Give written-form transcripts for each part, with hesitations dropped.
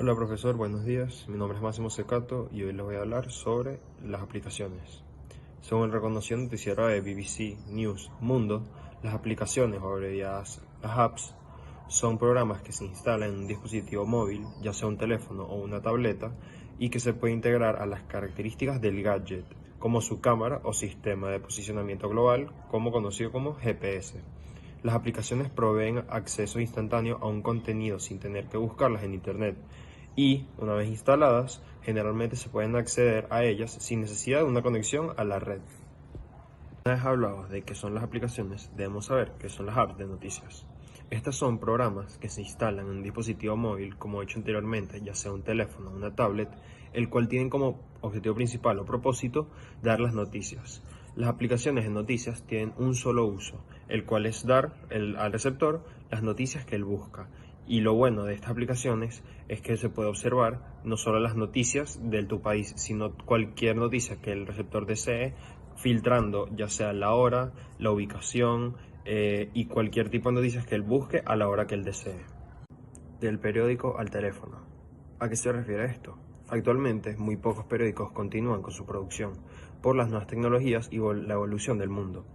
Hola profesor, buenos días. Mi nombre es Máximo Secato y hoy les voy a hablar sobre las aplicaciones. Según el reconocido noticiero de BBC News Mundo, las aplicaciones, o abreviadas las apps, son programas que se instalan en un dispositivo móvil, ya sea un teléfono o una tableta, y que se puede integrar a las características del gadget, como su cámara o sistema de posicionamiento global, como conocido como GPS. Las aplicaciones proveen acceso instantáneo a un contenido sin tener que buscarlas en Internet y, una vez instaladas, generalmente se pueden acceder a ellas sin necesidad de una conexión a la red. Una vez hablados de qué son las aplicaciones, debemos saber qué son las apps de noticias. Estas son programas que se instalan en un dispositivo móvil, como he dicho anteriormente, ya sea un teléfono o una tablet, el cual tienen como objetivo principal o propósito dar las noticias. Las aplicaciones de noticias tienen un solo uso, el cual es dar al receptor las noticias que él busca. Y lo bueno de estas aplicaciones es que se puede observar no solo las noticias de tu país, sino cualquier noticia que el receptor desee, filtrando ya sea la hora, la ubicación y cualquier tipo de noticias que él busque a la hora que él desee. Del periódico al teléfono. ¿A qué se refiere esto? Actualmente, muy pocos periódicos continúan con su producción por las nuevas tecnologías y la evolución del mundo.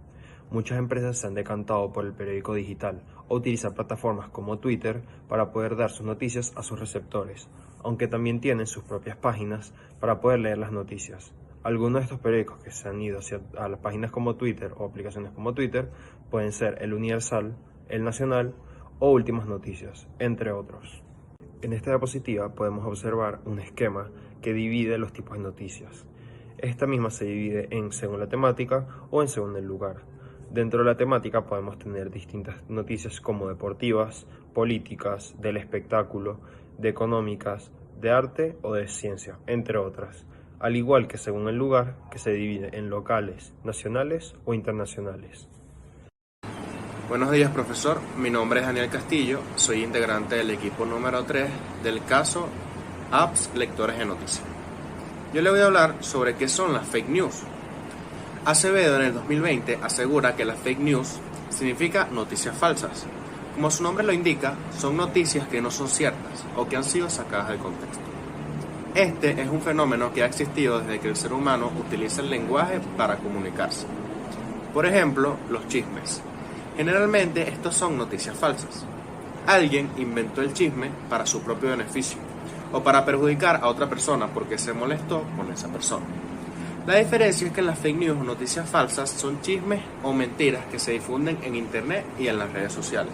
Muchas empresas se han decantado por el periódico digital o utilizar plataformas como Twitter para poder dar sus noticias a sus receptores, aunque también tienen sus propias páginas para poder leer las noticias. Algunos de estos periódicos que se han ido a las páginas como Twitter o aplicaciones como Twitter pueden ser El Universal, El Nacional o Últimas Noticias, entre otros. En esta diapositiva podemos observar un esquema que divide los tipos de noticias. Esta misma se divide en según la temática o en según el lugar. Dentro de la temática podemos tener distintas noticias como deportivas, políticas, del espectáculo, de económicas, de arte o de ciencia, entre otras, al igual que según el lugar, que se divide en locales, nacionales o internacionales. Buenos días, profesor. Mi nombre es Daniel Castillo, soy integrante del equipo número 3 del caso Apps Lectores de Noticias. Yo le voy a hablar sobre qué son las fake news. Acevedo en el 2020 asegura que las fake news significa noticias falsas. Como su nombre lo indica, son noticias que no son ciertas o que han sido sacadas del contexto. Este es un fenómeno que ha existido desde que el ser humano utiliza el lenguaje para comunicarse. Por ejemplo, los chismes. Generalmente estos son noticias falsas. Alguien inventó el chisme para su propio beneficio o para perjudicar a otra persona porque se molestó con esa persona. La diferencia es que las fake news o noticias falsas son chismes o mentiras que se difunden en internet y en las redes sociales,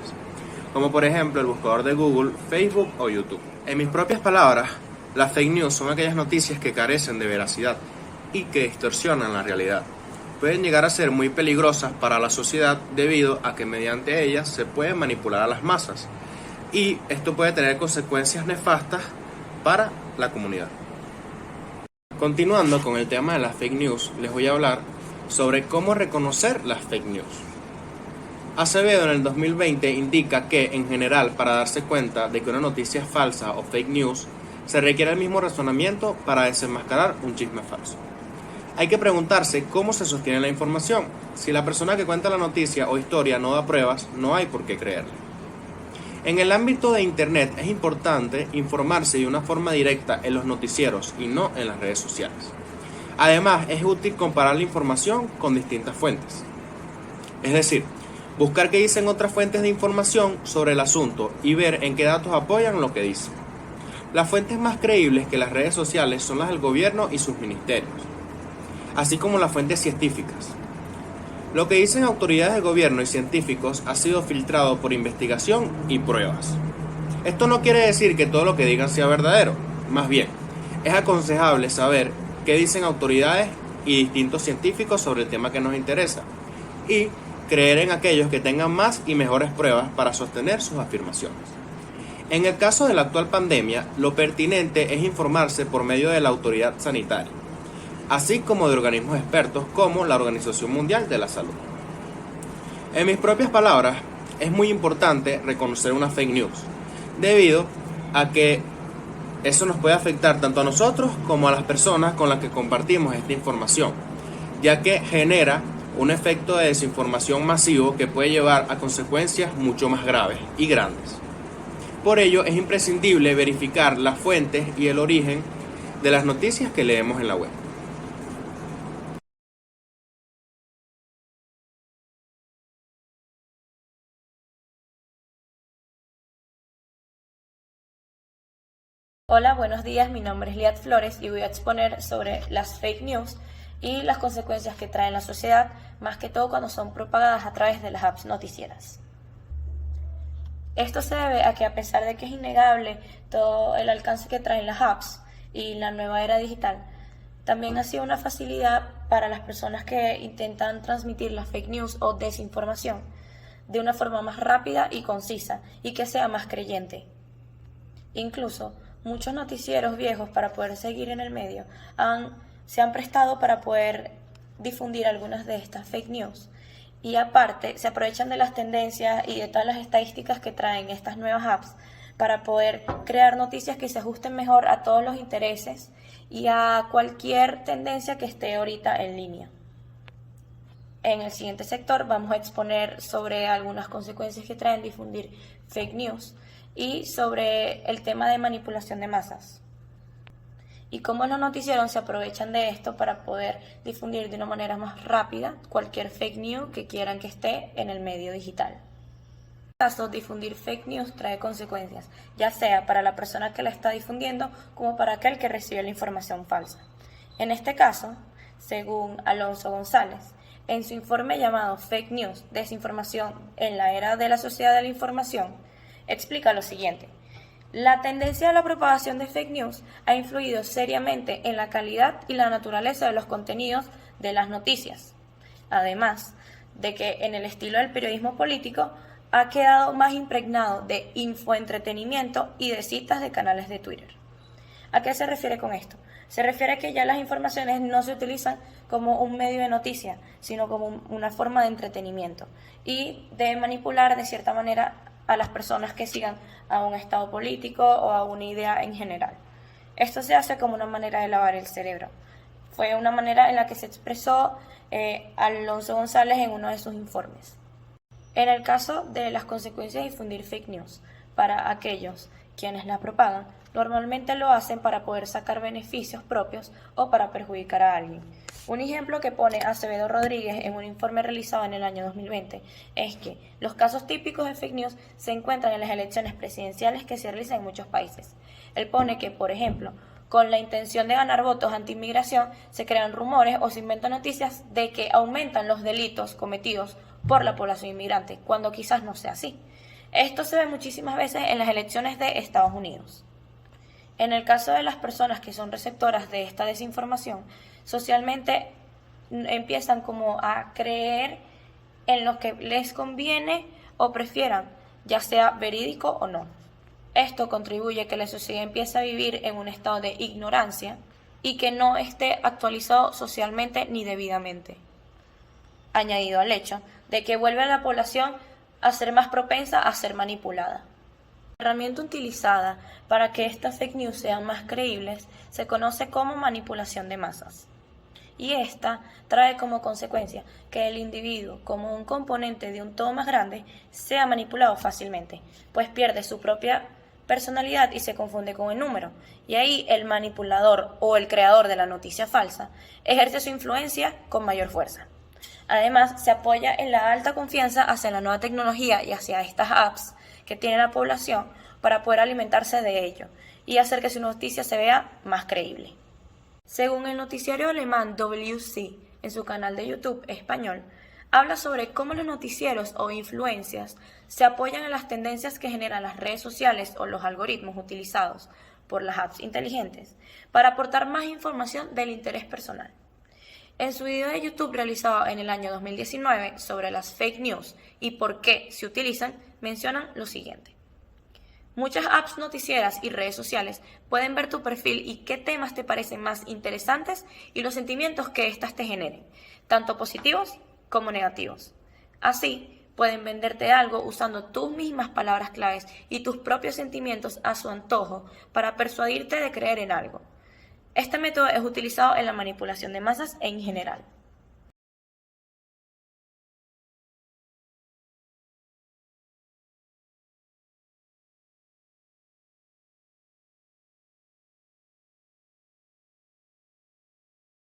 como por ejemplo el buscador de Google, Facebook o YouTube. En mis propias palabras, las fake news son aquellas noticias que carecen de veracidad y que distorsionan la realidad. Pueden llegar a ser muy peligrosas para la sociedad debido a que mediante ellas se puede manipular a las masas y esto puede tener consecuencias nefastas para la comunidad. Continuando con el tema de las fake news, les voy a hablar sobre cómo reconocer las fake news. Acevedo en el 2020 indica que, en general, para darse cuenta de que una noticia es falsa o fake news, se requiere el mismo razonamiento para desenmascarar un chisme falso. Hay que preguntarse cómo se sostiene la información. Si la persona que cuenta la noticia o historia no da pruebas, no hay por qué creerle. En el ámbito de Internet es importante informarse de una forma directa en los noticieros y no en las redes sociales. Además, es útil comparar la información con distintas fuentes. Es decir, buscar qué dicen otras fuentes de información sobre el asunto y ver en qué datos apoyan lo que dicen. Las fuentes más creíbles que las redes sociales son las del gobierno y sus ministerios, así como las fuentes científicas. Lo que dicen autoridades de gobierno y científicos ha sido filtrado por investigación y pruebas. Esto no quiere decir que todo lo que digan sea verdadero, más bien, es aconsejable saber qué dicen autoridades y distintos científicos sobre el tema que nos interesa y creer en aquellos que tengan más y mejores pruebas para sostener sus afirmaciones. En el caso de la actual pandemia, lo pertinente es informarse por medio de la autoridad sanitaria, así como de organismos expertos como la Organización Mundial de la Salud. En mis propias palabras, es muy importante reconocer una fake news, debido a que eso nos puede afectar tanto a nosotros como a las personas con las que compartimos esta información, ya que genera un efecto de desinformación masivo que puede llevar a consecuencias mucho más graves y grandes. Por ello, es imprescindible verificar las fuentes y el origen de las noticias que leemos en la web. Hola, buenos días, mi nombre es Liat Flores y voy a exponer sobre las fake news y las consecuencias que traen en la sociedad, más que todo cuando son propagadas a través de las apps noticieras. Esto se debe a que, a pesar de que es innegable todo el alcance que traen las apps y la nueva era digital, también ha sido una facilidad para las personas que intentan transmitir las fake news o desinformación de una forma más rápida y concisa y que sea más creyente. Incluso muchos noticieros viejos, para poder seguir en el medio, se han prestado para poder difundir algunas de estas fake news. Y aparte, se aprovechan de las tendencias y de todas las estadísticas que traen estas nuevas apps para poder crear noticias que se ajusten mejor a todos los intereses y a cualquier tendencia que esté ahorita en línea. En el siguiente sector vamos a exponer sobre algunas consecuencias que traen difundir fake news y sobre el tema de manipulación de masas y cómo los noticieros se aprovechan de esto para poder difundir de una manera más rápida cualquier fake news que quieran que esté en el medio digital. En este caso, difundir fake news trae consecuencias, ya sea para la persona que la está difundiendo como para aquel que recibe la información falsa. En este caso, según Alonso González, en su informe llamado Fake News, Desinformación en la Era de la Sociedad de la Información, explica lo siguiente: la tendencia a la propagación de fake news ha influido seriamente en la calidad y la naturaleza de los contenidos de las noticias, además de que en el estilo del periodismo político ha quedado más impregnado de infoentretenimiento y de citas de canales de Twitter. ¿A qué se refiere con esto? Se refiere a que ya las informaciones no se utilizan como un medio de noticia, sino como una forma de entretenimiento y de manipular de cierta manera a las personas que sigan a un estado político o a una idea en general. Esto se hace como una manera de lavar el cerebro. Fue una manera en la que se expresó Alonso González en uno de sus informes. En el caso de las consecuencias de difundir fake news, para aquellos quienes la propagan, normalmente lo hacen para poder sacar beneficios propios o para perjudicar a alguien. Un ejemplo que pone Acevedo Rodríguez en un informe realizado en el año 2020 es que los casos típicos de fake news se encuentran en las elecciones presidenciales que se realizan en muchos países. Él pone que, por ejemplo, con la intención de ganar votos anti-inmigración, se crean rumores o se inventan noticias de que aumentan los delitos cometidos por la población inmigrante, cuando quizás no sea así. Esto se ve muchísimas veces en las elecciones de Estados Unidos. En el caso de las personas que son receptoras de esta desinformación, socialmente empiezan como a creer en lo que les conviene o prefieran, ya sea verídico o no. Esto contribuye a que la sociedad empiece a vivir en un estado de ignorancia y que no esté actualizado socialmente ni debidamente. Añadido al hecho de que vuelve a la población a ser más propensa a ser manipulada. La herramienta utilizada para que estas fake news sean más creíbles se conoce como manipulación de masas. Y esta trae como consecuencia que el individuo, como un componente de un todo más grande, sea manipulado fácilmente, pues pierde su propia personalidad y se confunde con el número. Y ahí el manipulador o el creador de la noticia falsa ejerce su influencia con mayor fuerza. Además, se apoya en la alta confianza hacia la nueva tecnología y hacia estas apps que tiene la población para poder alimentarse de ello y hacer que su noticia se vea más creíble. Según el noticiario alemán WC, en su canal de YouTube español, habla sobre cómo los noticieros o influencias se apoyan en las tendencias que generan las redes sociales o los algoritmos utilizados por las apps inteligentes para aportar más información del interés personal. En su video de YouTube realizado en el año 2019 sobre las fake news y por qué se utilizan, mencionan lo siguiente: muchas apps noticieras y redes sociales pueden ver tu perfil y qué temas te parecen más interesantes y los sentimientos que éstas te generen, tanto positivos como negativos. Así, pueden venderte algo usando tus mismas palabras claves y tus propios sentimientos a su antojo para persuadirte de creer en algo. Este método es utilizado en la manipulación de masas en general.